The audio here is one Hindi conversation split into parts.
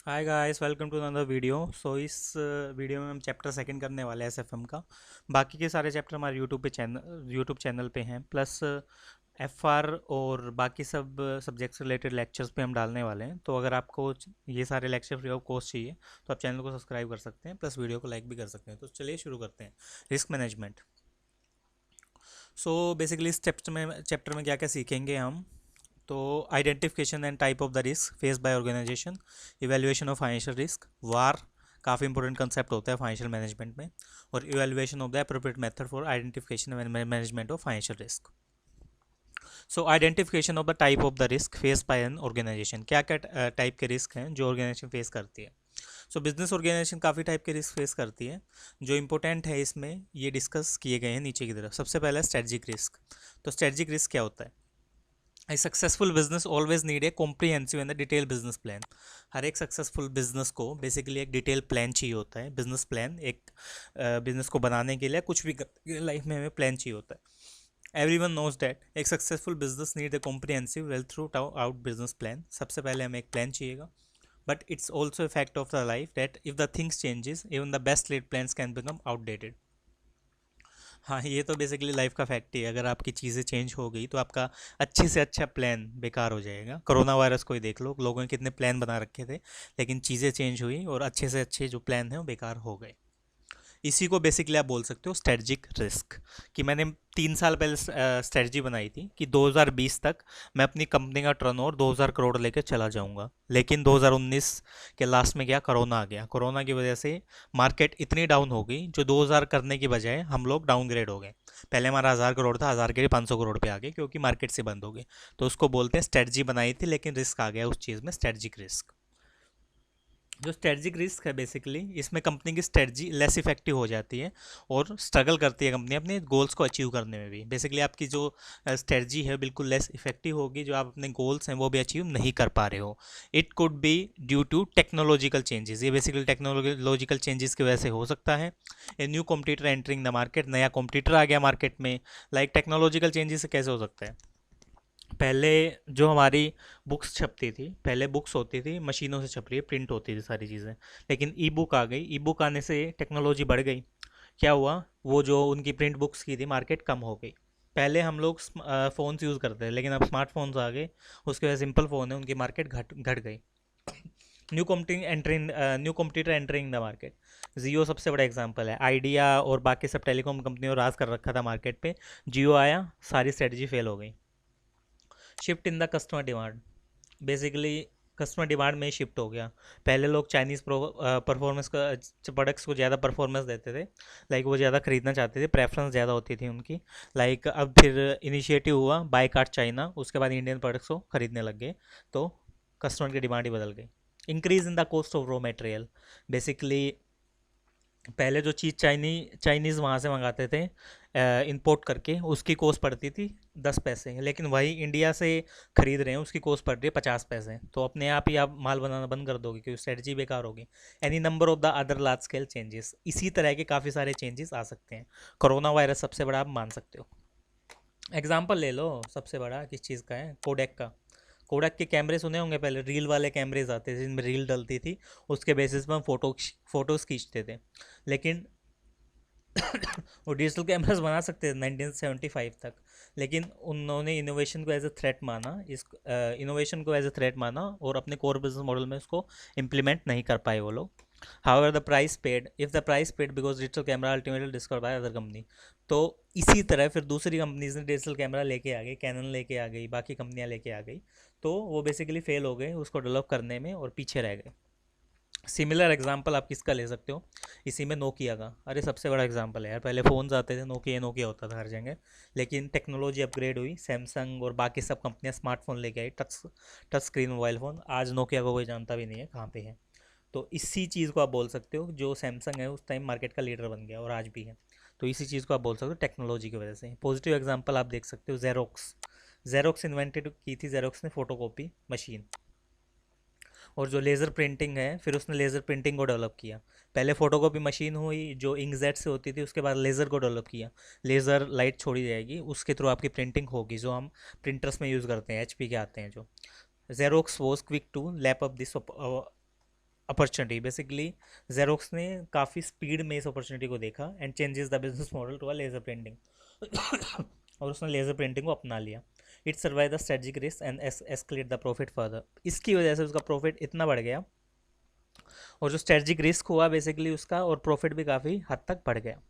Hi guys, welcome to another video. इस वीडियो में हम चैप्टर सेकंड करने वाले हैं एसएफएम का। बाकी के सारे चैप्टर हमारे यूट्यूब चैनल पे हैं, प्लस एफआर और बाकी सब सब्जेक्ट्स रिलेटेड लेक्चर्स पे हम डालने वाले हैं। तो अगर आपको ये सारे लेक्चर फ्री ऑफ कॉस्ट चाहिए तो आप चैनल को सब्सक्राइब कर सकते हैं, प्लस वीडियो को लाइक भी कर सकते हैं। तो चलिए शुरू करते हैं। Risk management. बेसिकली इस चैप्टर में क्या क्या सीखेंगे हम। तो identification and type of the risk face by organization, evaluation of financial risk, वार काफ़ी इंपॉर्टेंट कंसेप्ट होता है फाइनेंशियल मैनेजमेंट में, और evaluation of the appropriate method for identification and management of financial risk. Identification of the type of the risk face by an organization, क्या क्या टाइप के रिस्क हैं जो ऑर्गेनाइजेशन फेस करती है। बिजनेस ऑर्गेनाइजेशन काफ़ी टाइप के रिस्क फेस करती है। जो इंपॉर्टेंट है इसमें ये डिस्कस किए गए हैं नीचे की तरफ। सबसे पहला स्ट्रेटजिक रिस्क। तो स्ट्रेटजिक रिस्क क्या होता है? A successful business always need a comprehensive and a detailed business plan। हर एक सक्सेसफुल बिजनेस को बेसिकली एक डिटेल प्लान चाहिए होता है। बिजनेस प्लान एक बिजनेस को बनाने के लिए, कुछ भी लाइफ में हमें प्लान चाहिए होता है। एवरीवन नोज दैट एक successful business need a comprehensive well through out business plan. सबसे पहले हमें एक प्लान चाहिएगा, but it's also a fact of the life that if the things changes even the best laid plans can become outdated. हाँ, ये तो बेसिकली लाइफ का फैक्ट ही है। अगर आपकी चीज़ें चेंज हो गई तो आपका अच्छे से अच्छा प्लान बेकार हो जाएगा। कोरोना वायरस को ही देख लो, लोगों ने कितने प्लान बना रखे थे, लेकिन चीज़ें चेंज हुई और अच्छे से अच्छे जो प्लान हैं वो बेकार हो गए। इसी को बेसिकली आप बोल सकते हो स्ट्रेटजिक रिस्क। कि मैंने 3 साल पहले स्ट्रेटजी बनाई थी कि 2020 तक मैं अपनी कंपनी का टर्नओवर 2000 करोड़ लेकर चला जाऊंगा, लेकिन 2019 के लास्ट में क्या, कोरोना आ गया। कोरोना की वजह से मार्केट इतनी डाउन हो गई, जो 2000 करने की बजाय हम लोग डाउनग्रेड हो गए। पहले हमारा 1000 करोड़ था, 1000 के लिए 500 करोड़ पे आ गए क्योंकि मार्केट से बंद हो गए। तो उसको बोलते हैं स्ट्रेटजी बनाई थी लेकिन रिस्क आ गया उस चीज़ में, स्ट्रेटजिक रिस्क। जो स्ट्रेटजिक रिस्क है बेसिकली, इसमें कंपनी की स्ट्रेटजी लेस इफेक्टिव हो जाती है और स्ट्रगल करती है कंपनी अपने गोल्स को अचीव करने में भी। बेसिकली आपकी जो स्ट्रेटजी है बिल्कुल लेस इफेक्टिव होगी, जो आप अपने गोल्स हैं वो भी अचीव नहीं कर पा रहे हो। It could be due to technological changes. ये बेसिकली टेक्नोलॉजिकल चेंजेस की वजह से हो सकता है। A new competitor entering the market, नया कॉम्पिटिटर आ गया मार्केट में। टेक्नोलॉजिकल चेंजेस से कैसे हो सकता है? पहले जो हमारी बुक्स छपती थी, पहले बुक्स होती थी मशीनों से छप रही है, प्रिंट होती थी सारी चीज़ें। लेकिन ई बुक आ गई, ई बुक आने से टेक्नोलॉजी बढ़ गई। क्या हुआ, वो जो उनकी प्रिंट बुक्स की थी मार्केट कम हो गई। पहले हम लोग फ़ोन्स यूज़ करते थे, लेकिन अब स्मार्टफोन्स आ गए, उसके वजह सिंपल फ़ोन है, उनकी मार्केट घट घट गई। New competitor entering the market. Jio सबसे बड़ा एग्जांपल है। आइडिया और बाकी सब टेलीकॉम कंपनियों राज कर रखा था मार्केट पे। जियो आया, सारी स्ट्रेटजी फेल हो गई। Shift in the customer demand. Basically customer demand में शिफ्ट हो गया। पहले लोग चाइनीज़ परफॉर्मेंस का प्रोडक्ट्स को ज़्यादा परफॉर्मेंस देते थे। वो ज़्यादा खरीदना चाहते थे, प्रेफरेंस ज़्यादा होती थी उनकी। अब फिर इनिशिएटिव हुआ बाय कार्ट चाइना, उसके बाद इंडियन प्रोडक्ट्स को खरीदने लग गए। तो कस्टमर की डिमांड ही बदल गई। Increase in the cost of raw material. Basically पहले जो चीज़ चाइनीज़ वहाँ से मंगाते थे इंपोर्ट करके, उसकी कॉस्ट पड़ती थी 10 पैसे, लेकिन वही इंडिया से खरीद रहे हैं, उसकी कॉस्ट पड़ रही है 50 पैसे। तो अपने आप ही आप माल बनाना बंद कर दोगे क्योंकि स्ट्रेटजी बेकार होगी। Any number of the other large scale changes, इसी तरह के काफ़ी सारे चेंजेस आ सकते हैं। कोरोना वायरस सबसे बड़ा आप मान सकते हो। एग्जाम्पल ले लो, सबसे बड़ा किस चीज़ का है, कोडेक का। कोडेक के कैमरे सुने होंगे, पहले रील वाले कैमरेज आते थे जिनमें रील डलती थी, उसके बेसिस पर हम फोटोज़ खींचते थे। लेकिन वो डिजिटल कैमरास बना सकते थे 1975 तक। लेकिन उन्होंने इनोवेशन को एज ए थ्रेट माना, इस इनोवेशन को एज ए थ्रेट माना और अपने कोर बिजनेस मॉडल में उसको इम्प्लीमेंट नहीं कर पाए वो लोग। However the price paid, if the price paid because digital camera ultimately discovered by other company. तो इसी तरह फिर दूसरी कंपनीज ने डिजिटल कैमरा लेके आ गई, कैनन लेके आ गई, बाकी कंपनियां लेके आ गई। तो वो बेसिकली फेल हो गए उसको डेवलप करने में और पीछे रह गए। सिमिलर एग्जांपल आप किसका ले सकते हो, इसी में नोकिया का। अरे सबसे बड़ा एग्जांपल है यार, पहले फ़ोन्स आते थे, नोकिया नोकिया होता था हर जगह। लेकिन टेक्नोलॉजी अपग्रेड हुई, सैमसंग और बाकी सब कंपनियां स्मार्टफोन लेके आई, touch touch screen mobile phone. आज नोकिया को कोई जानता भी नहीं है कहाँ पे है। तो इसी चीज़ को आप बोल सकते हो, जो सैमसंग है उस टाइम मार्केट का लीडर बन गया और आज भी है। तो इसी चीज़ को आप बोल सकते हो टेक्नोलॉजी की वजह से। पॉजिटिव एग्जांपल आप देख सकते हो, जेरोक्स। जेरोक्स इन्वेंटेड की थी जेरोक्स ने, फोटोकॉपी मशीन। और जो लेज़र प्रिंटिंग है, फिर उसने लेज़र प्रिंटिंग को डेवलप किया। पहले फोटोकॉपी मशीन हुई जो इंकजेट से होती थी, उसके बाद लेज़र को डेवलप किया। लेज़र लाइट छोड़ी जाएगी, उसके थ्रू आपकी प्रिंटिंग होगी, जो हम प्रिंटर्स में यूज़ करते हैं, एचपी के आते हैं जो। Xerox was quick to lap up this opportunity basically Xerox ने काफ़ी स्पीड में इस अपॉर्चुनिटी को देखा and changes the business model to a laser printing और उसने लेजर प्रिंटिंग को अपना लिया। It survive the strategic risk and escalate the profit further. इसकी वजह से उसका प्रॉफिट इतना बढ़ गया और जो स्ट्रेटजिक रिस्क हुआ बेसिकली उसका, और प्रॉफिट भी काफ़ी हद तक बढ़ गया।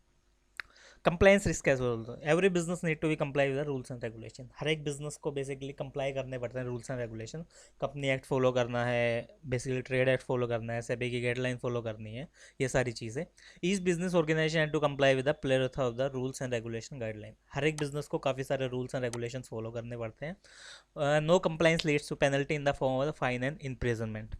कंप्लाइंस रिस्क कैसे बोलते हैं? Every business need to be comply with rules and regulation. हर एक बिजनेस को बेसिकली कंप्लाई करने पड़ते हैं rules and regulation. Company act follow करना है, बेसिकली ट्रेड एक्ट फॉलो करना है, सेबी की गाइडलाइन फॉलो करनी है, ये सारी चीज़ें। Each business organization had to comply with the plethora of the rules and regulation guideline. हर एक बिजनेस को काफ़ी सारे रूल्स एंड रेगुलेशन फॉलो करने पड़ते हैं। No compliance leads to penalty in the form of fine and imprisonment.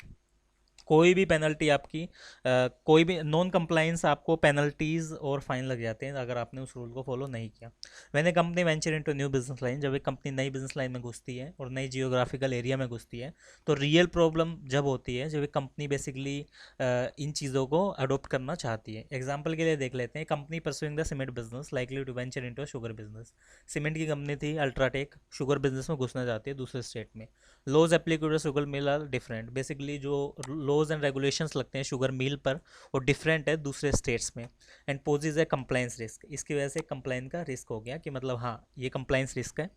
कोई भी पेनल्टी आपकी कोई भी नॉन कंप्लाइंस आपको पेनल्टीज और फाइन लग जाते हैं अगर आपने उस रूल को फॉलो नहीं किया। When A company venture into new business line, जब एक कंपनी नई बिजनेस लाइन में घुसती है और नई जियोग्राफिकल एरिया में घुसती है, तो रियल प्रॉब्लम जब होती है जब एक कंपनी बेसिकली इन चीज़ों को अडोप्ट करना चाहती है। एग्जाम्पल के लिए देख लेते हैं, company pursuing the cement business likely to venture into sugar business. Cement की कंपनी थी अल्ट्राटेक, शुगर बिजनेस में घुसना चाहती है दूसरे स्टेट में। Laws applicable sugar mill are different. Basically जो लॉज एंड रेगुलेशंस लगते हैं शुगर मिल पर वो डिफरेंट है दूसरे स्टेट्स में। एंड पोजेज है कंप्लाइंस रिस्क। इसकी वजह से कंप्लाइंस का रिस्क हो गया कि मतलब हाँ ये कंप्लाइंस रिस्क है।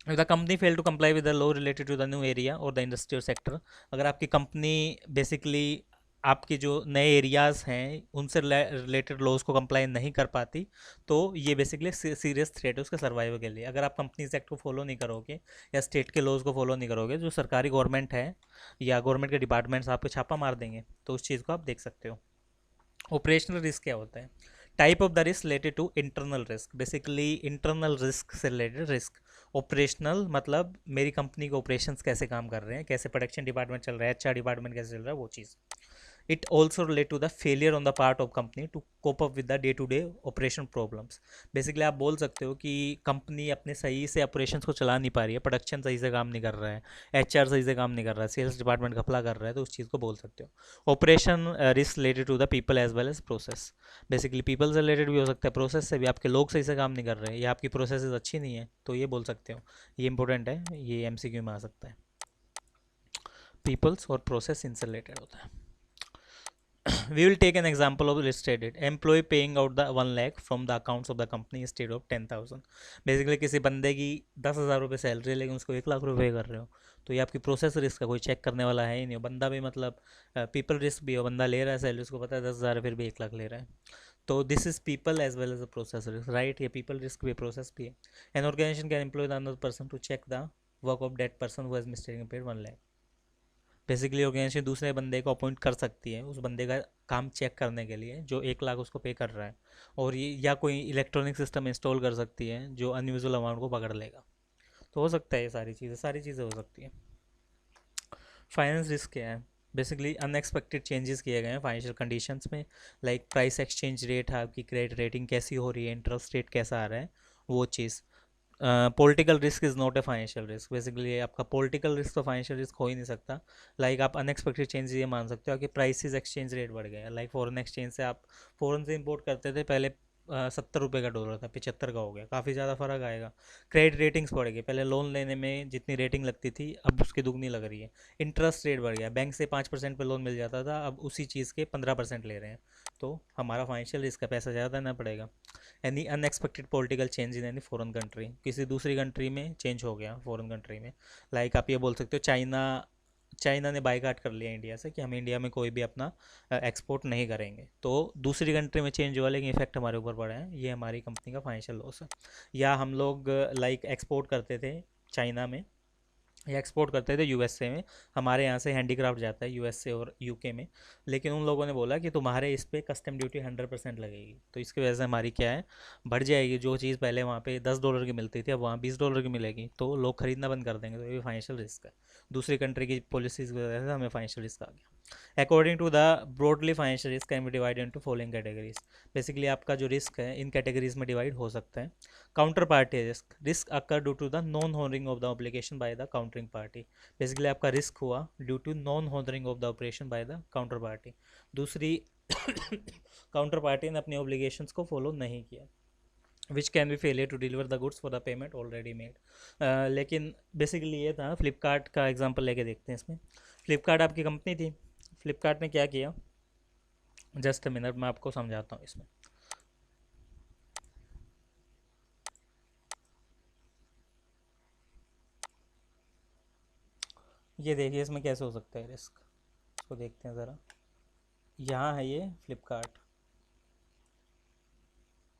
If the company fail to comply with the law related to the new area or the industry or sector, अगर आपकी कंपनी बेसिकली आपके जो नए एरियाज़ हैं उनसे रिलेटेड लॉज को कंप्लाई नहीं कर पाती, तो ये बेसिकली सीरियस थ्रेट है उसके सर्वाइवल के लिए। अगर आप कंपनीज एक्ट को फॉलो नहीं करोगे या स्टेट के लॉज को फॉलो नहीं करोगे, जो सरकारी गवर्नमेंट है या गवर्नमेंट के डिपार्टमेंट्स आपको छापा मार देंगे, तो उस चीज़ को आप देख सकते हो। ऑपरेशनल रिस्क क्या होता है? Type of the risk related to internal risk. Basically internal risk से रिलेटेड रिस्क। ऑपरेशनल मतलब मेरी कंपनी के ऑपरेशंस कैसे काम कर रहे हैं, कैसे प्रोडक्शन डिपार्टमेंट चल रहा है, अच्छा डिपार्टमेंट कैसे चल रहा है, वो चीज़। It also relate to the failure on the part of company to cope up with the day to day operation problems. Basically आप बोल सकते हो कि कंपनी अपने सही से ऑपरेशंस को चला नहीं पा रही है, प्रोडक्शन सही से काम नहीं कर रहा है, एचआर सही से काम नहीं कर रहा है, सेल्स डिपार्टमेंट घपला कर रहा है, तो उस चीज़ को बोल सकते हो। Operation risk related to the people as well as process. Basically people से रिलेटेड भी हो सकता है, प्रोसेस से भी। आपके लोग सही से काम नहीं कर रहे हैं या आपकी प्रोसेस अच्छी नहीं है, तो ये बोल सकते हो। ये इंपॉर्टेंट है, ये एमसीक्यू में आ सकता है। पीपल्स और प्रोसेस इनसे रिलेटेड होता है। We will take an example of listed it. Employee paying out the 1 lakh from the accounts of the company instead of 10,000. Basically किसी बंदे की 10,000 रुपये सैलरी है लेकिन उसको 1 लाख रुपये कर रहे हो, तो ये आपकी प्रोसेस रिस्क है, कोई चेक करने वाला है ही नहीं हो। बंदा भी मतलब पीपल रिस्क भी हो, बंदा ले रहा है सैलरी, उसको पता है 10,000 है फिर भी 1 लाख ले रहा है, तो this is people as well as a process risk, right? ये पीपल रिस्क भी प्रोसेस भी है। An organization can employ the another person to check the work of that person who has mistaken paid 1 lakh. Basically organization दूसरे बंदे को अपॉइंट कर सकती है उस बंदे का काम चेक करने के लिए जो 1 लाख उसको पे कर रहा है, और ये या कोई इलेक्ट्रॉनिक सिस्टम इंस्टॉल कर सकती है जो अनयूजुअल अमाउंट को पकड़ लेगा। तो हो सकता है ये सारी चीज़ें हो सकती हैं। फाइनेंस रिस्क क्या है? बेसिकली अनएक्सपेक्टेड चेंजेस किए गए हैं फाइनेंशियल कंडीशंस में, लाइक प्राइस एक्सचेंज रेट है, आपकी क्रेडिट रेटिंग कैसी हो रही है, इंटरेस्ट रेट कैसा आ रहा है, वो चीज़। Political risk is not a financial risk. Basically आपका पॉलिटिकल रिस्क तो फाइनेंशियल रिस्क हो ही नहीं सकता। लाइक आप अनएक्सपेक्टेड चेंज ये मान सकते हो कि प्राइसेस एक्सचेंज रेट बढ़ गया। लाइक फॉरेन एक्सचेंज से आप फॉरेन से इंपोर्ट करते थे पहले 70 रुपये का डॉलर था, 75 का हो गया, काफ़ी ज़्यादा फर्क आएगा। क्रेडिट रेटिंग्स बढ़ गई, पहले लोन लेने में जितनी रेटिंग लगती थी अब उसकी दुगनी लग रही है। इंटरेस्ट रेट बढ़ गया, बैंक से 5% पे लोन मिल जाता था, अब उसी चीज़ के 15% ले रहे हैं, तो हमारा फाइनेंशियल रिस्क का पैसा ज़्यादा देना पड़ेगा। Any unexpected political change in any foreign country, किसी दूसरी कंट्री में चेंज हो गया फॉरेन कंट्री में। लाइक आप ये बोल सकते हो चाइना ने बाईकाट कर लिया इंडिया से कि हम इंडिया में कोई भी अपना एक्सपोर्ट नहीं करेंगे, तो दूसरी कंट्री में चेंज हुआ लेकिन इफेक्ट हमारे ऊपर पड़ा है, ये हमारी कंपनी का फाइनेंशियल लॉस है। या हम लोग लाइक एक्सपोर्ट करते थे चाइना में या एक्सपोर्ट करते थे यूएसए में, हमारे यहाँ से हैंडीक्राफ्ट जाता है यूएसए और यूके में, लेकिन उन लोगों ने बोला कि तुम्हारे इस पर कस्टम ड्यूटी 100% लगेगी, तो इसकी वजह से हमारी क्या है, बढ़ जाएगी। जो चीज़ पहले वहाँ पे $10 की मिलती थी अब वहाँ $20 की मिलेगी, तो लोग खरीदना बंद कर देंगे, तो ये भी फाइनेंशियल रिस्क है। दूसरी कंट्री की पॉलिसीज़ की वजह से हमें फाइनेंशियल रिस्क आ गया। According to the broadly financial risk can be divide into following categories. Basically आपका जो रिस्क है इन कैटेगरीज में डिवाइड हो सकता है। Counter party risk, risk occur due to the non honoring of the obligation by the countering party. Basically आपका रिस्क हुआ due to non honoring of the operation by the counter party. दूसरी काउंटर पार्टी ने अपनी ऑब्लिगेशंस को फॉलो नहीं किया, which can be failure to deliver the goods for the payment already made. लेकिन बेसिकली ये था, फ्लिपकार्ट का एग्जाम्पल लेके देखते हैं इसमें। फ्लिपकार्ट आपकी कंपनी थी, फ्लिपकार्ट ने क्या किया, जस्ट अ मिनट मैं आपको समझाता हूँ इसमें। ये देखिए इसमें कैसे हो सकता है रिस्क, इसको देखते हैं ज़रा। यहाँ है ये फ्लिपकार्ट,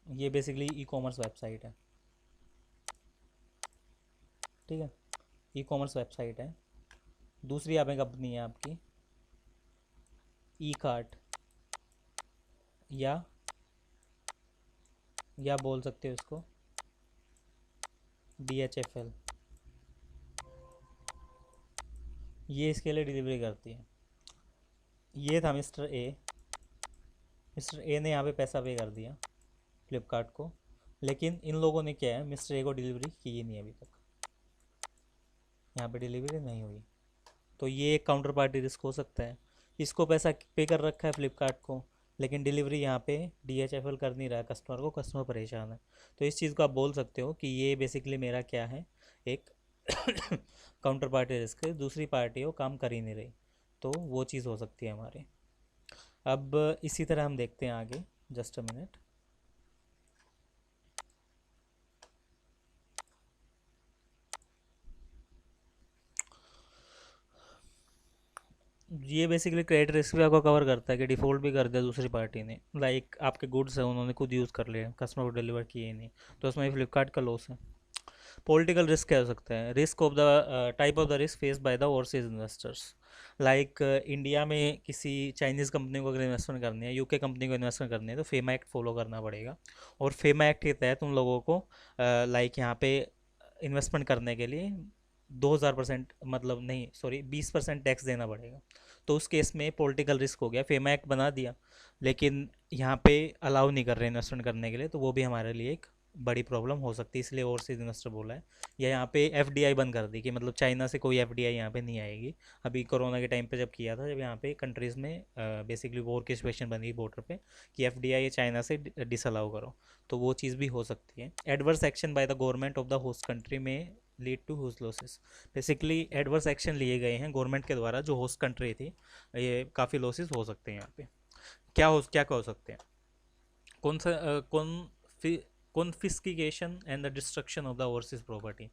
ये बेसिकली ई कॉमर्स वेबसाइट है, ठीक है, ई कॉमर्स वेबसाइट है। दूसरी यहाँ पे कंपनी है आपकी ई कार्ट, या बोल सकते हो इसको DHFL, ये इसके लिए डिलीवरी करती है। ये था मिस्टर ए, मिस्टर ए ने यहाँ पे पैसा पे कर दिया फ्लिपकार्ट को, लेकिन इन लोगों ने क्या है, मिस्टर ए को डिलीवरी की ही नहीं अभी तक, यहाँ पे डिलीवरी नहीं हुई। तो ये एक काउंटर पार्टी रिस्क हो सकता है। इसको पैसा पे कर रखा है फ्लिपकार्ट को, लेकिन डिलीवरी यहाँ पे DHFL कर नहीं रहा है कस्टमर को, कस्टमर परेशान है। तो इस चीज़ को आप बोल सकते हो कि ये बेसिकली मेरा क्या है, एक काउंटर पार्टी रिस्क है, दूसरी पार्टी वो काम कर ही नहीं रही, तो वो चीज़ हो सकती है हमारे। अब इसी तरह हम देखते हैं आगे, जस्ट अ मिनट। ये बेसिकली क्रेडिट रिस्क भी आपको कवर करता है कि डिफ़ॉल्ट भी कर दिया दूसरी पार्टी ने, लाइक आपके गुड्स है उन्होंने खुद यूज़ कर लिए, कस्टमर को डिलीवर किए ही नहीं, तो उसमें फ्लिपकार्ट का लॉस है। पॉलिटिकल रिस्क कह सकते हैं, risk of the type of the risk face by the overseas investors, like India में किसी चाइनीज़ कंपनी को अगर इन्वेस्टमेंट करनी है, UK कंपनी को इन्वेस्टमेंट करनी है, तो फेमा एक्ट फॉलो करना पड़ेगा। और फेमा एक्ट के तहत उन लोगों को लाइक यहाँ पे इन्वेस्टमेंट करने के लिए 2000%, मतलब नहीं सॉरी 20% टैक्स देना पड़ेगा। तो उस केस में पॉलिटिकल रिस्क हो गया, फेमा एक्ट बना दिया लेकिन यहाँ पे अलाउ नहीं कर रहे इन्वेस्टमेंट करने के लिए, तो वो भी हमारे लिए एक बड़ी प्रॉब्लम हो सकती है, इसलिए ओवरसीज इन्वेस्टर बोला है। या यहाँ पे FDI बंद कर दी कि मतलब चाइना से कोई FDI यहाँ पे नहीं आएगी। अभी कोरोना के टाइम पे जब किया था, जब यहाँ पे कंट्रीज़ में बेसिकली वॉर की सिचुएशन बनी बॉर्डर पे कि FDI चाइना से डिसअलाउ करो, तो वो चीज़ भी हो सकती है। Adverse action by the government of the host country may lead to huge losses, basically adverse action लिए गए हैं गवर्नमेंट के द्वारा, जो होस्ट कंट्री थी, ये काफ़ी लॉसेस हो सकते हैं यहाँ पे। क्या हो सकते हैं, कौन सा confiscation and the destruction of the overseas property,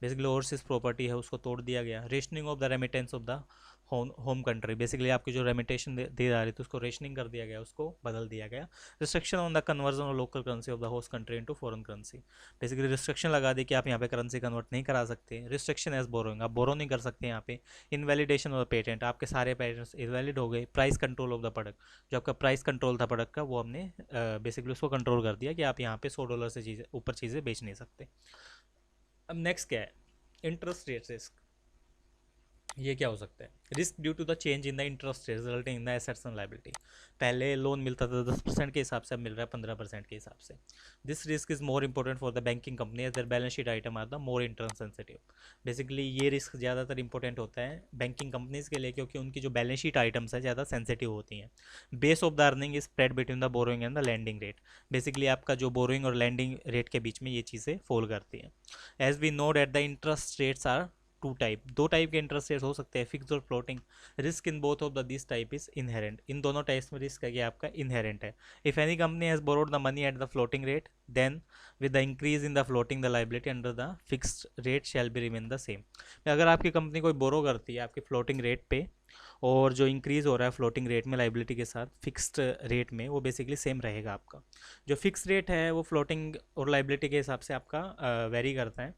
basically overseas property है उसको तोड़ दिया गया। Rationing of the remittance of the home country, basically आपकी जो रेमिटेशन दे जा रही थी उसको रेशनिंग कर दिया गया, उसको बदल दिया गया। Restriction on the conversion of local currency of the host country into foreign currency, basically restriction लगा दी कि आप यहाँ पे करेंसी कन्वर्ट नहीं करा सकते। रिस्ट्रिक्शन एज बोरोइंग, आप बोरो नहीं कर सकते यहाँ पे। इनवैलिडेशन ऑफ द पेटेंट, आपके सारे पेटेंट्स इनवैलिड हो गए। Price control of the product, जो आपका प्राइस कंट्रोल था प्रोडक्ट का, वो हमने बेसिकली उसको कंट्रोल कर दिया कि आप यहाँ पे $100 से चीज़ें ऊपर चीज़ें बेच नहीं सकते। अब नेक्स्ट क्या है, इंटरेस्ट रेट रिस्क। ये क्या हो सकता है, risk due to the change in the interest rate resulting in the assets and liability. पहले लोन मिलता था 10% के हिसाब से, अब मिल रहा है 15% के हिसाब से। This risk is more important for the banking company as their balance sheet items are the more interest sensitive. Basically ये रिस्क ज़्यादातर इंपॉर्टेंट होता है बैंकिंग कंपनीज के लिए, क्योंकि उनकी जो बैलेंस शीट आइटम्स है ज़्यादा सेंसिटिव होती हैं। Base of the earning is spread between the borrowing and the landing rate, basically आपका जो बोरोइंग और लैंडिंग रेट के बीच में ये चीज़ें फॉल करती हैं। As we know that the interest rates are दो टाइप के इंटरेस्ट रेट हो सकते हैं, फिक्स और floating. Risk in both of the this type is inherent, इन दोनों टाइप्स में रिस्क है कि आपका इनहेरेंट है। If any company has borrowed the money at the floating rate, then with the increase in the floating the liability under the fixed rate shall be remain the same. अगर आपकी कंपनी कोई बोरो करती है आपकी फ्लोटिंग रेट पे, और जो इंक्रीज हो रहा है फ्लोटिंग रेट में लाइबिलिटी के साथ फिक्स्ड रेट में, वो बेसिकली सेम रहेगा आपका। जो फिक्स रेट है वो फ्लोटिंग और लाइबिलिटी के हिसाब से आपका वेरी करता है,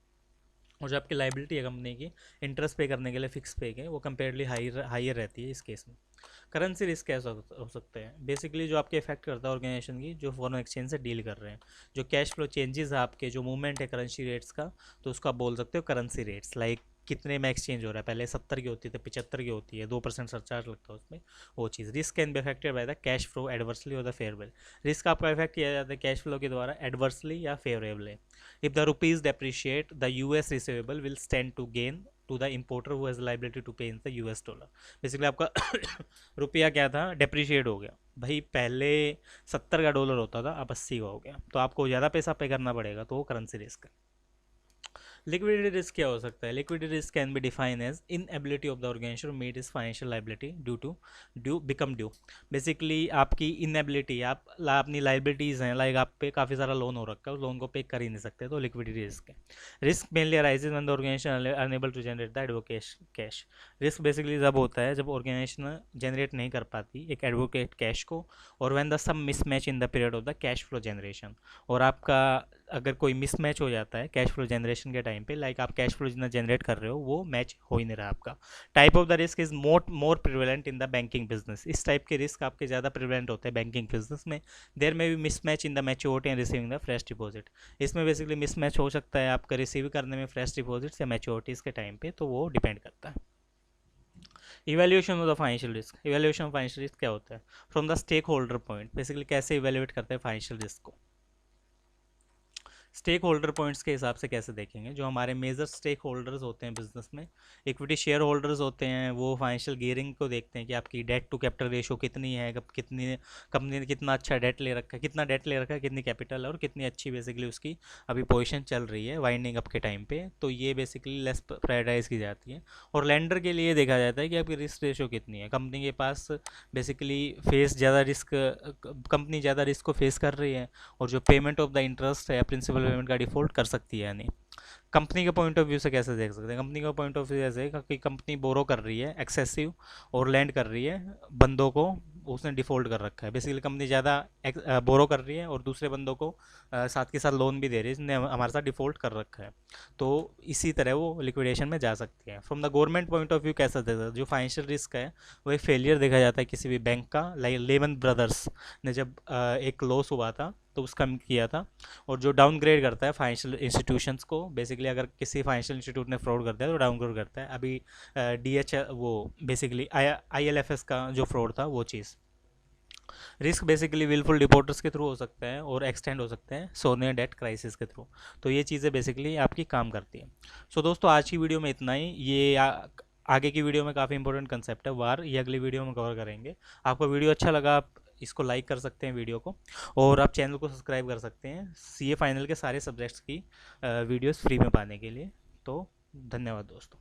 और जो आपकी लाइबिलिटी है कंपनी की इंटरेस्ट पे करने के लिए फिक्स पे के, वो कंपेयरली हायर रहती है इस केस में। करेंसी रिस्क कैसा हो सकते हैं, बेसिकली जो आपके इफेक्ट करता है ऑर्गेनाइजेशन की जो फॉरेन एक्सचेंज से डील कर रहे हैं, जो कैश फ्लो चेंजेस है आपके, जो मूवमेंट है करेंसी रेट्स का, तो उसको आप बोल सकते हो करेंसी रेट्स। लाइक कितने में एक्सचेंज हो रहा है, पहले 70 की होती है तो 75 की होती है, 2% सरचार्ज लगता है उसमें, वो चीज़। Risk can be affected by the cash flow adversely और द फेवरेबल, रिस्क आपका इफेक्ट किया जाता है कैश फ्लो के द्वारा एडवर्सली या favourably. If the rupees depreciate, the US receivable will stand to gain to the importer who has liability to pay in the US dollar. Basically आपका रुपया क्या था, डेप्रिशिएट हो गया भाई, पहले 70 का डॉलर होता था अब 80 का हो गया, तो आपको ज़्यादा पैसा पे करना पड़ेगा, तो वो करेंसी रिस्क है। लिक्विडिटी रिस्क क्या हो सकता है? Liquidity risk can be define as inability of the organization to meet its financial liability due become due. Basically आपकी इनएबिलिटी, आप अपनी लाइबिलिटीज़ हैं, लाइक आप पे काफ़ी सारा लोन हो रखा है, उस लोन को पे कर ही नहीं सकते, तो लिक्विडिटी रिस्क है। Risk mainly arises when the organization unable to generate the adequate cash. Risk basically जब होता है जब ऑर्गेनाइजेशन जनरेट नहीं कर पाती एक एडवोकेट कैश को, और when the some mismatch in the period of the cash flow generation, और आपका अगर कोई मिसमैच हो जाता है कैश फ्लो जनरेशन के टाइम पे, लाइक आप कैश फ्लो जितना जनरेट कर रहे हो वो मैच हो ही नहीं रहा आपका। Type of the risk is more prevalent in the banking business. इस टाइप के रिस्क आपके ज़्यादा प्रिवेलेंट होते हैं बैंकिंग बिजनेस में। देर में भी mismatch in the maturity and receiving the fresh deposit. इसमें बेसिकली मिसमैच हो सकता है आपका रिसीव करने में फ्रेश डिपॉजिट्स या मैच्योरिटीज़ के टाइम पे, तो वो डिपेंड करता है। Evaluation of the financial risk. Evaluation of financial risk क्या होता है? From the stakeholder point, basically कैसे इवेल्युएट करते हैं फाइनेंशियल रिस्क को। स्टेक होल्डर पॉइंट्स के हिसाब से कैसे देखेंगे? जो हमारे मेजर स्टेक होल्डर्स होते हैं बिजनेस में, इक्विटी शेयर होल्डर्स होते हैं, वो फाइनेंशियल गियरिंग को देखते हैं कि आपकी डेट टू कैपिटल रेशो कितनी है, कितनी कंपनी ने कितना अच्छा डेट ले रखा है, कितना डेट ले रखा है, कितनी कैपिटल है, और कितनी अच्छी बेसिकली उसकी अभी पोजीशन चल रही है वाइंडिंग अप के टाइम पे, तो ये बेसिकली लेस प्रायोरिटाइज की जाती है। और लेंडर के लिए देखा जाता है कि आपकी रिस्क रेशो कितनी है, कंपनी के पास बेसिकली कंपनी ज़्यादा रिस्क को फेस कर रही है, और जो पेमेंट ऑफ द इंटरेस्ट है, प्रिंसिपल पेमेंट का डिफॉल्ट कर सकती है या नहीं। कंपनी के पॉइंट ऑफ व्यू से कैसे देख सकते हैं? कंपनी का पॉइंट ऑफ व्यू ऐसे कि कंपनी बोरो कर रही है एक्सेसिव और लैंड कर रही है बंदों को, उसने डिफॉल्ट कर रखा है। बेसिकली कंपनी ज़्यादा बोरो कर रही है और दूसरे बंदों को साथ के साथ लोन भी दे रही है, इसने हमारे साथ डिफॉल्ट कर रखा है, तो इसी तरह वो लिक्विडेशन में जा सकती है। From the government point of view कैसा देखा जाता है? जो फाइनेंशियल रिस्क है वो एक फेलियर देखा जाता है किसी भी बैंक का, लाइक लेमन ब्रदर्स ने जब एक लॉस हुआ था तो उसका किया था। और जो डाउनग्रेड करता है फाइनेंशियल इंस्टीट्यूशंस को, बेसिकली अगर किसी फाइनेंशियल इंस्टीट्यूट ने फ्रॉड कर दिया तो डाउनग्रेड करता है। अभी DH वो बेसिकली ILFS का जो फ्रॉड था वो चीज़। रिस्क बेसिकली विलफुल डिपोर्टर्स के थ्रू हो सकता है और एक्सटेंड हो सकते हैं सोनियर डेट क्राइसिस के थ्रू, तो ये चीज़ें बेसिकली आपकी काम करती हैं। सो दोस्तों आज की वीडियो में इतना ही। ये आगे की वीडियो में काफ़ी इंपॉर्टेंट कंसेप्ट है वार, ये अगली वीडियो में कवर करेंगे। आपको वीडियो अच्छा लगा आप इसको लाइक कर सकते हैं वीडियो को, और आप चैनल को सब्सक्राइब कर सकते हैं CA फाइनल के सारे सब्जेक्ट्स की वीडियोस फ्री में पाने के लिए। तो धन्यवाद दोस्तों।